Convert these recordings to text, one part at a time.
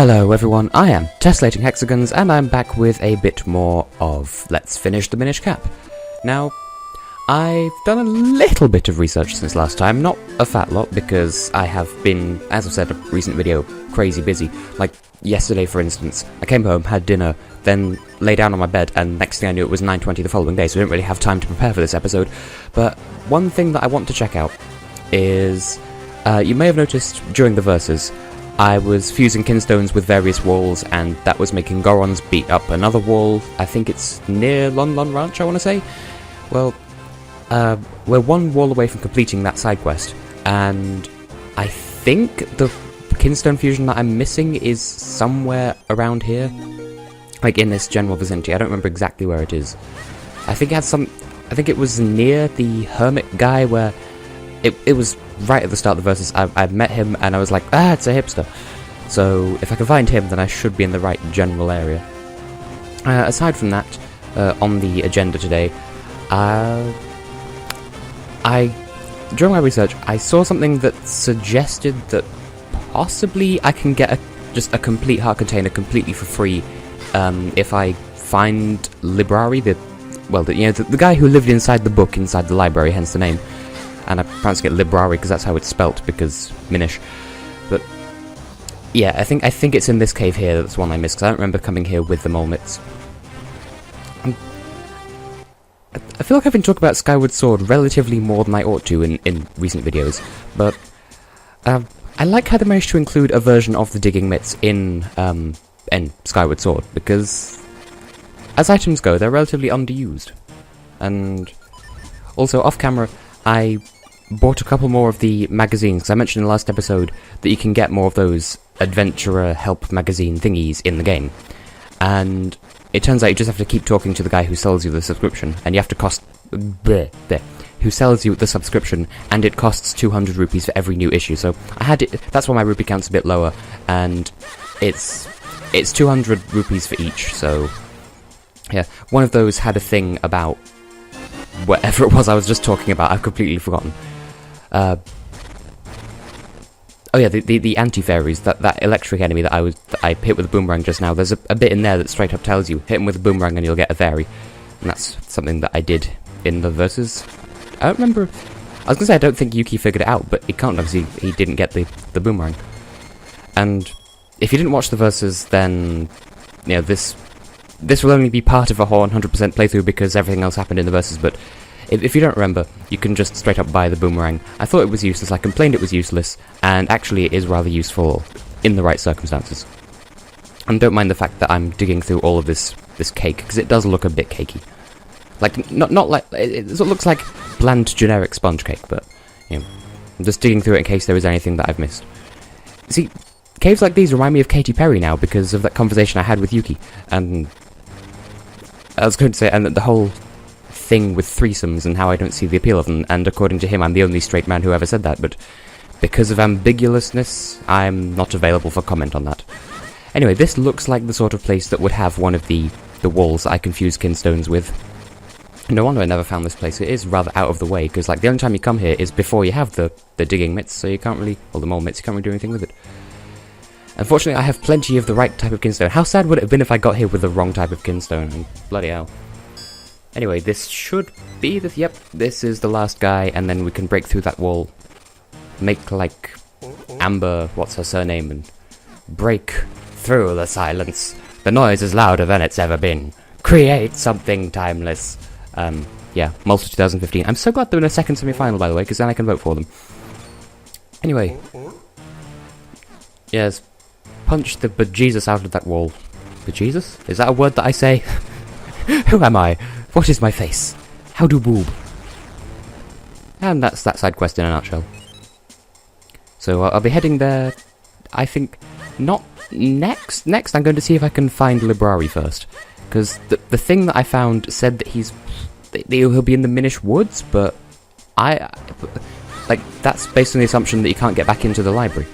Hello everyone, I am Tessellating Hexagons, and I'm back with a bit more of Let's Finish the Minish Cap. Now, I've done a little bit of research since last time, not a fat lot, because I have been, as I've said in a recent video, crazy busy. Like, yesterday for instance, I came home, had dinner, then lay down on my bed, and next thing I knew it was 9:20 the following day, so I didn't really have time to prepare for this episode. But one thing that I want to check out is, you may have noticed during the verses, I was fusing kinstones with various walls, and that was making Gorons beat up another wall. I think it's near Lon Lon Ranch, I want to say. Well, we're one wall away from completing that side quest, and I think the kinstone fusion that I'm missing is somewhere around here. Like, in this general vicinity. I don't remember exactly where it is. I think it was near the hermit guy where... It was right at the start of the verses. I met him and I was like, it's a hipster. So if I can find him, then I should be in the right general area. Aside from that, on the agenda today, during my research, I saw something that suggested that possibly I can get just a complete heart container completely for free if I find Librari, the guy who lived inside the book inside the library, hence the name. And I pronounce it Librari because that's how it's spelt, because Minish. But yeah, I think it's in this cave here that's one I missed, because I don't remember coming here with the Molmits. I feel like I've been talking about Skyward Sword relatively more than I ought to in recent videos, but I like how they managed to include a version of the digging mitts in Skyward Sword, because as items go, they're relatively underused. And also, off camera, I bought a couple more of the magazines, because I mentioned in the last episode that you can get more of those adventurer help magazine thingies in the game. And it turns out you just have to keep talking to the guy who sells you the subscription, and you have to who sells you the subscription, and it costs 200 rupees for every new issue. So I had it, that's why my rupee count's a bit lower, and it's 200 rupees for each. So yeah, one of those had a thing about whatever it was I was just talking about. I've completely forgotten. Oh yeah, the anti-fairies, that electric enemy that I hit with a boomerang just now. There's a bit in there that straight up tells you, hit him with a boomerang and you'll get a fairy. And that's something that I did in the verses. I don't remember... I was gonna say I don't think Yuki figured it out, but he can't, because he didn't get the boomerang. And if you didn't watch the verses, then... you know, this will only be part of a whole 100% playthrough because everything else happened in the verses, but if you don't remember, you can just straight up buy the boomerang. I thought it was useless, I complained it was useless, and actually it is rather useful in the right circumstances. And don't mind the fact that I'm digging through all of this cake, because it does look a bit cakey. Like, not like, it looks like bland generic sponge cake, but, you know, I'm just digging through it in case there is anything that I've missed. See, caves like these remind me of Katy Perry now, because of that conversation I had with Yuki, and... I was going to say, and the whole thing with threesomes and how I don't see the appeal of them, and according to him, I'm the only straight man who ever said that, but because of ambiguousness, I'm not available for comment on that. Anyway, this looks like the sort of place that would have one of the walls that I can fuse kinstones with. No wonder I never found this place. It is rather out of the way, because like the only time you come here is before you have the digging mitts, so you can't really, or the mole mitts, you can't really do anything with it. Unfortunately, I have plenty of the right type of kinstone. How sad would it have been if I got here with the wrong type of kinstone? And bloody hell. Anyway, this should be the... Yep, this is the last guy, and then we can break through that wall. Make, like, Amber, what's her surname, and break through the silence. The noise is louder than it's ever been. Create something timeless. Yeah, Multi 2015. I'm so glad they're in a second semi-final, by the way, because then I can vote for them. Anyway. Yes. Punch the bejesus out of that wall. Bejesus? Is that a word that I say? Who am I? What is my face? How do boob? And that's that side quest in a nutshell. So I'll be heading there, I think, not next. Next I'm going to see if I can find Librari first. Because the thing that I found said that he'll be in the Minish Woods, but that's based on the assumption that you can't get back into the library.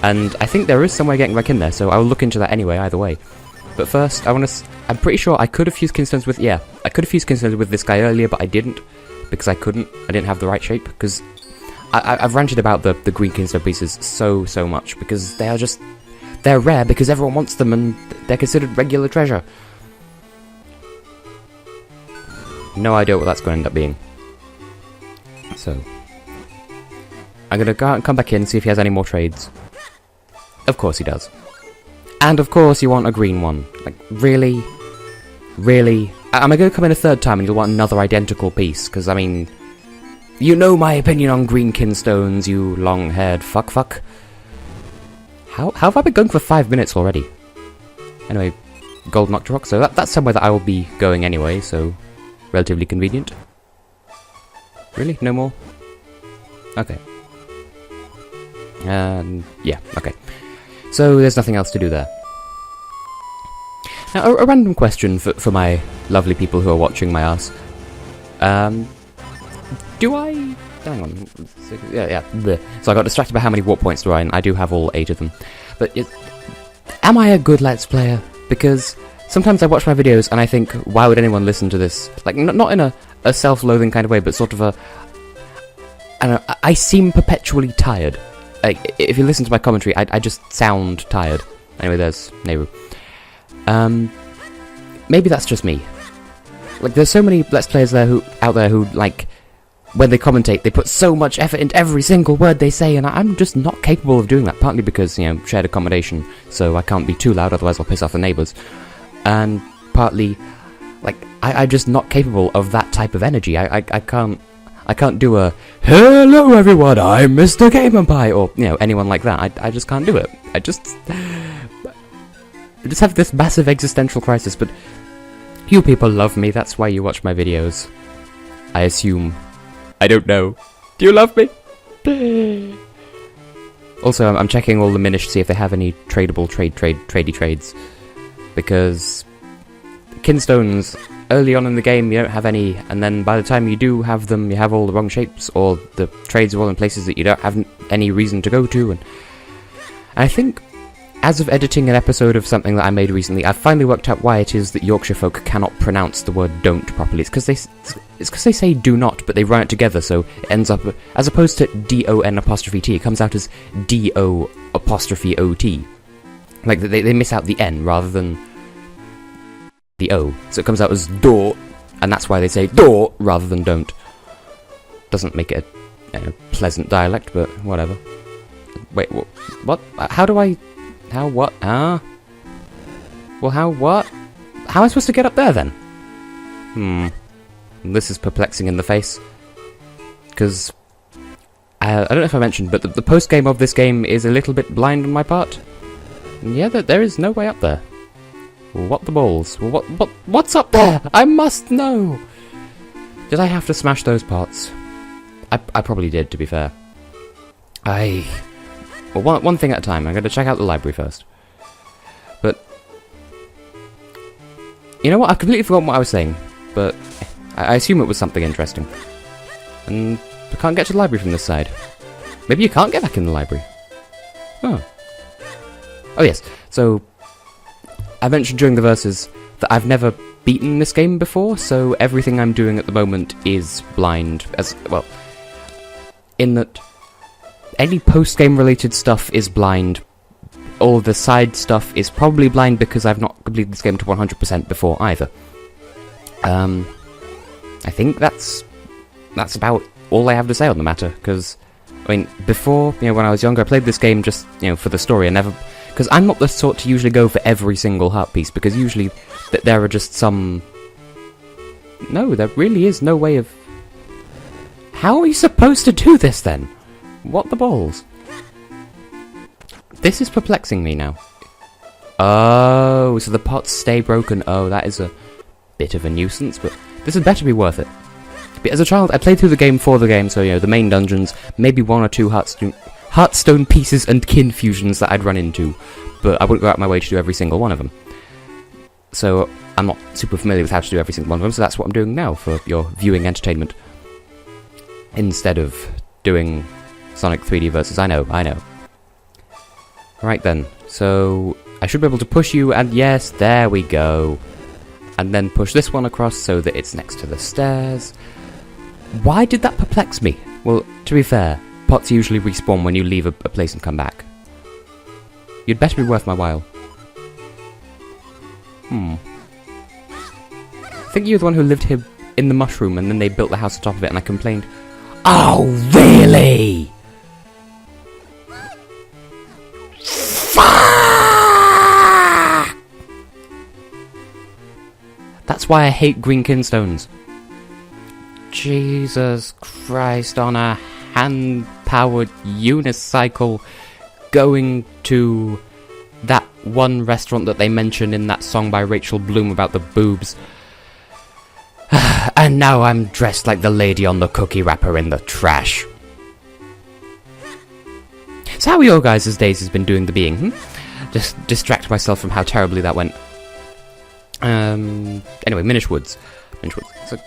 And I think there is some way getting back in there, so I will look into that anyway, either way. But first, I'm pretty sure I could have fused kinstones with, I could have fused kinstones with this guy earlier, but I didn't, because I didn't have the right shape, because I've ranted about the green kinstone pieces so much, because they are just, they're rare because everyone wants them and they're considered regular treasure. No idea what that's going to end up being. So, I'm going to go out and come back in and see if he has any more trades. Of course he does. And of course you want a green one. Like, really? Really? I'm going to come in a third time and you'll want another identical piece, because, I mean, you know my opinion on green kinstones, you long-haired fuck. How have I been going for 5 minutes already? Anyway, Golden Octorok, so that's somewhere that I will be going anyway, so relatively convenient. Really? No more? Okay. Yeah, okay. So there's nothing else to do there. Now, a random question for my lovely people who are watching my ass. Do I... Hang on. Yeah. Bleh. So I got distracted by how many warp points do I, and I do have all 8 of them. But am I a good Let's Player? Because sometimes I watch my videos and I think, why would anyone listen to this? Like, not in a self-loathing kind of way, but sort of a... I don't know, I seem perpetually tired. Like, if you listen to my commentary, I just sound tired. Anyway, there's Nehru. Maybe that's just me. Like, there's so many Let's Players out there who, like, when they commentate, they put so much effort into every single word they say, and I'm just not capable of doing that, partly because, you know, shared accommodation, so I can't be too loud, otherwise I'll piss off the neighbours. And partly, like, I'm just not capable of that type of energy. I can't do a, hello everyone, I'm Mr. Game and Pie, or, you know, anyone like that. I just can't do it. I just have this massive existential crisis, but you people love me, that's why you watch my videos. I assume. I don't know. Do you love me? Also, I'm checking all the Minish to see if they have any tradable tradey trades. Because kinstones, early on in the game, you don't have any, and then by the time you do have them, you have all the wrong shapes, or the trades are all in places that you don't have any reason to go to, and I think, as of editing an episode of something that I made recently, I've finally worked out why it is that Yorkshire folk cannot pronounce the word don't properly. It's because they say do not, but they run it together, so it ends up, as opposed to D-O-N'-T, it comes out as D-O'-O-T. Like, they miss out the N rather than the O. So it comes out as do, and that's why they say do rather than don't. Doesn't make it a pleasant dialect, but whatever. Wait, what? How do I... How, what? Well, how, what? How am I supposed to get up there, then? This is perplexing in the face. Because, I don't know if I mentioned, but the post-game of this game is a little bit blind on my part. And yeah, there is no way up there. What the balls? What's up there? I must know! Did I have to smash those parts? I probably did, to be fair. Well, one thing at a time. I'm going to check out the library first. But, you know what? I've completely forgotten what I was saying. But I assume it was something interesting. And I can't get to the library from this side. Maybe you can't get back in the library. Oh. Oh yes. So, I mentioned during the verses that I've never beaten this game before, so everything I'm doing at the moment is blind. As well, in that... any post-game related stuff is blind. All the side stuff is probably blind because I've not completed this game to 100% before either. I think that's about all I have to say on the matter, because, I mean, before, you know, when I was younger, I played this game just, you know, for the story, and never... because I'm not the sort to usually go for every single heart piece, because usually there are just some... No, there really is no way of... How are you supposed to do this, then? What the balls? This is perplexing me now. Oh, so the pots stay broken. Oh, that is a bit of a nuisance, but this had better be worth it. But as a child, I played through the game for the game, so, you know, the main dungeons, maybe 1 or 2 Heartstone pieces and kin fusions that I'd run into, but I wouldn't go out my way to do every single one of them. So, I'm not super familiar with how to do every single one of them, so that's what I'm doing now for your viewing entertainment. Instead of doing Sonic 3D versus, I know. Right then, so I should be able to push you, and yes, there we go. And then push this one across so that it's next to the stairs. Why did that perplex me? Well, to be fair, pots usually respawn when you leave a place and come back. You'd better be worth my while. I think you're the one who lived here in the mushroom and then they built the house on top of it and I complained. Oh, really? Fuck! That's why I hate green kinstones. Jesus Christ, on a hand-powered unicycle going to that one restaurant that they mentioned in that song by Rachel Bloom about the boobs. And now I'm dressed like the lady on the cookie wrapper in the trash. So how are your guys' days has been doing the being, Just distract myself from how terribly that went. Anyway, Minish Woods. So,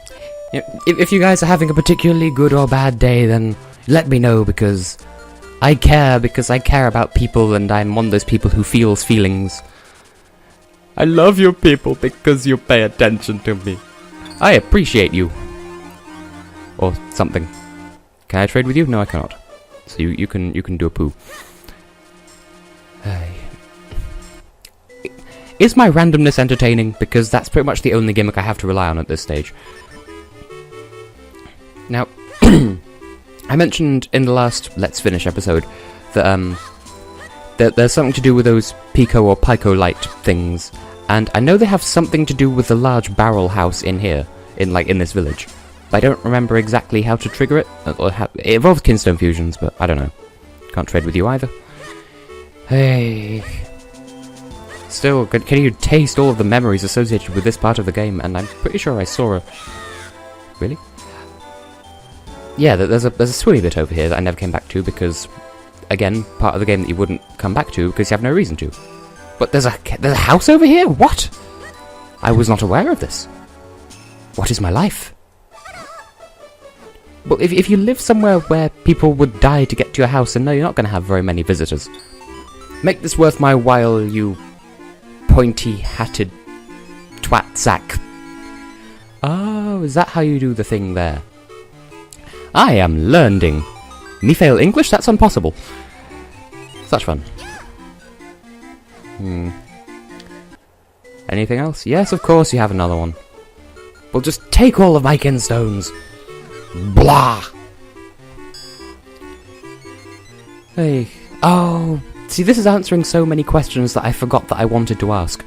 if you guys are having a particularly good or bad day, then let me know, because I care about people, and I'm one of those people who feels feelings. I love you people because you pay attention to me. I appreciate you. Or something. Can I trade with you? No, I cannot. So you can do a poo. Is my randomness entertaining? Because that's pretty much the only gimmick I have to rely on at this stage. Now, I mentioned in the last Let's Finish episode that there's something to do with those Pico or Pico light things, and I know they have something to do with the large barrel house in here, in this village. But I don't remember exactly how to trigger it, or it involves Kinstone fusions, but I don't know. Can't trade with you either. Hey. Still, can you taste all of the memories associated with this part of the game? And I'm pretty sure I saw a... Really? Yeah, there's a swimmy bit over here that I never came back to because, again, part of the game that you wouldn't come back to because you have no reason to. But there's a house over here? What? I was not aware of this. What is my life? Well, if you live somewhere where people would die to get to your house, then no, you're not going to have very many visitors. Make this worth my while, you pointy-hatted twat sack. Oh, is that how you do the thing there? I am learning. Me fail English? That's impossible. Such fun. Anything else? Yes, of course you have another one. Well, just take all of my kinstones. Blah! Hey. Oh, see, this is answering so many questions that I forgot that I wanted to ask.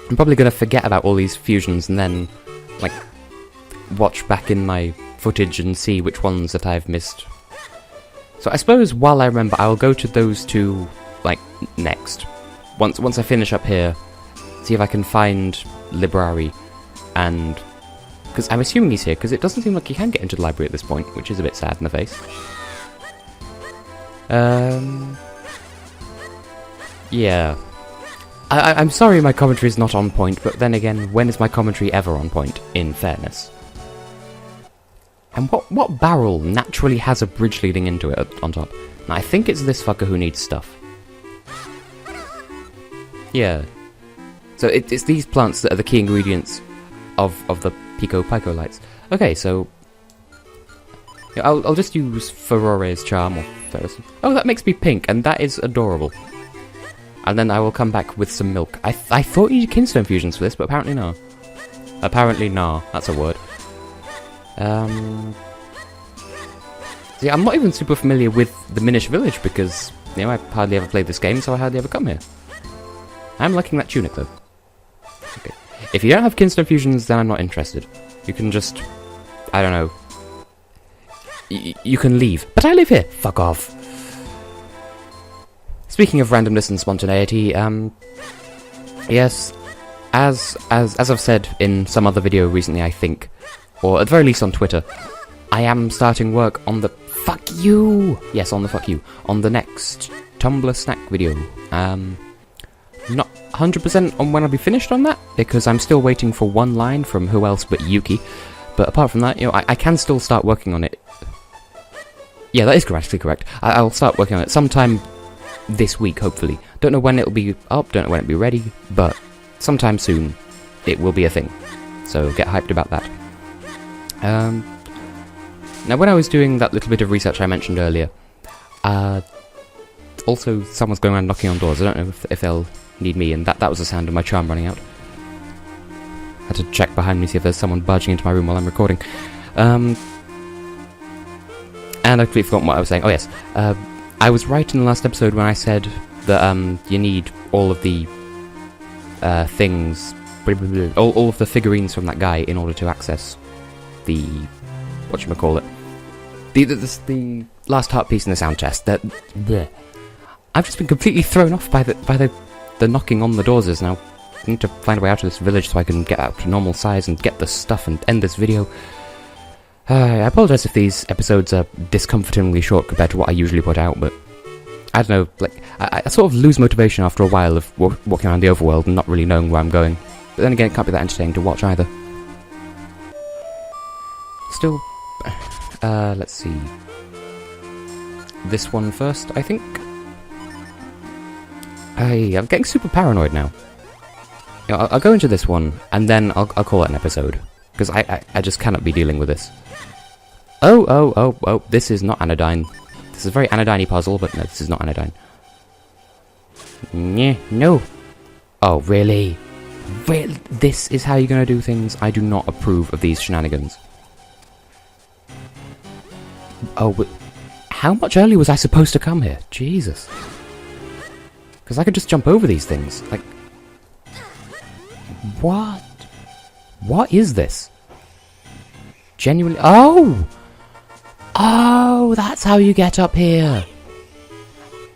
I'm probably going to forget about all these fusions and then, watch back in my footage and see which ones that I've missed. So I suppose while I remember, I'll go to those two, next. Once I finish up here, see if I can find Librari, and... because I'm assuming he's here, because it doesn't seem like he can get into the library at this point, which is a bit sad in the face. Yeah. I'm sorry my commentary is not on point, but then again, when is my commentary ever on point, in fairness? And what barrel naturally has a bridge leading into it on top? Now, I think it's this fucker who needs stuff. Yeah. So it's these plants that are the key ingredients of the Pico Pico lights. Okay, so... yeah, I'll just use Furore's charm, or Ferris. Oh, that makes me pink, and that is adorable. And then I will come back with some milk. I thought you needed Kinstone fusions for this, but apparently no. Apparently no, that's a word. See, I'm not even super familiar with the Minish Village because, I hardly ever played this game, so I hardly ever come here. I'm liking that tunic, though. Okay. If you don't have Kinstone fusions, then I'm not interested. You can just... I don't know. You can leave. But I live here! Fuck off. Speaking of randomness and spontaneity, yes, as I've said in some other video recently, I think, or at the very least on Twitter, I am starting work on the... Fuck you! Yes, on the fuck you. On the next Tumblr snack video. Not 100% on when I'll be finished on that, because I'm still waiting for one line from who else but Yuki. But apart from that, I can still start working on it. Yeah, that is grammatically correct. I'll start working on it sometime this week, hopefully. Don't know when it'll be up, don't know when it'll be ready, but sometime soon it will be a thing. So get hyped about that. Now when I was doing that little bit of research I mentioned earlier, also someone's going around knocking on doors. I don't know if they'll need me, and that was the sound of my charm running out. Had to check behind me, see if there's someone barging into my room while I'm recording. And I completely forgot what I was saying. Oh yes, I was right in the last episode when I said that you need all of the things, all of the figurines from that guy in order to access the whatchamacallit, the last heart piece in the sound chest. I've just been completely thrown off by the knocking on the doors now. I need to find a way out of this village so I can get out to normal size and get the stuff and end this video. I apologise if these episodes are discomfortingly short compared to what I usually put out, but I don't know, like, I sort of lose motivation after a while of walking around the overworld and not really knowing where I'm going. But then again, it can't be that entertaining to watch either. Still, let's see. This one first, I think. I'm getting super paranoid now. You know, I'll go into this one, and then I'll call it an episode. Because I just cannot be dealing with this. Oh, this is not anodyne. This is a very anodyne-y puzzle, but no, this is not anodyne. No. Oh, really? Really? This is how you're gonna do things? I do not approve of these shenanigans. Oh, but how much earlier was I supposed to come here? Jesus. Because I could just jump over these things. Like, what? What is this? Genuinely. Oh! Oh, that's how you get up here.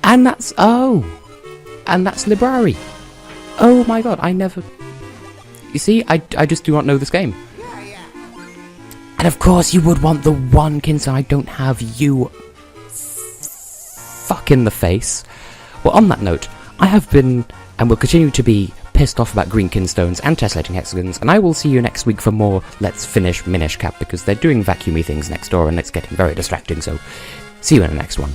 And that's. Oh! And that's Library. Oh my god, I never. You see, I just do not know this game. And of course, you would want the one Kinstone I don't have, you. Fuck in the face. Well, on that note, I have been, and will continue to be, pissed off about green Kinstones and tessellating hexagons, and I will see you next week for more Let's Finish Minish Cap, because they're doing vacuumy things next door and it's getting very distracting, so see you in the next one.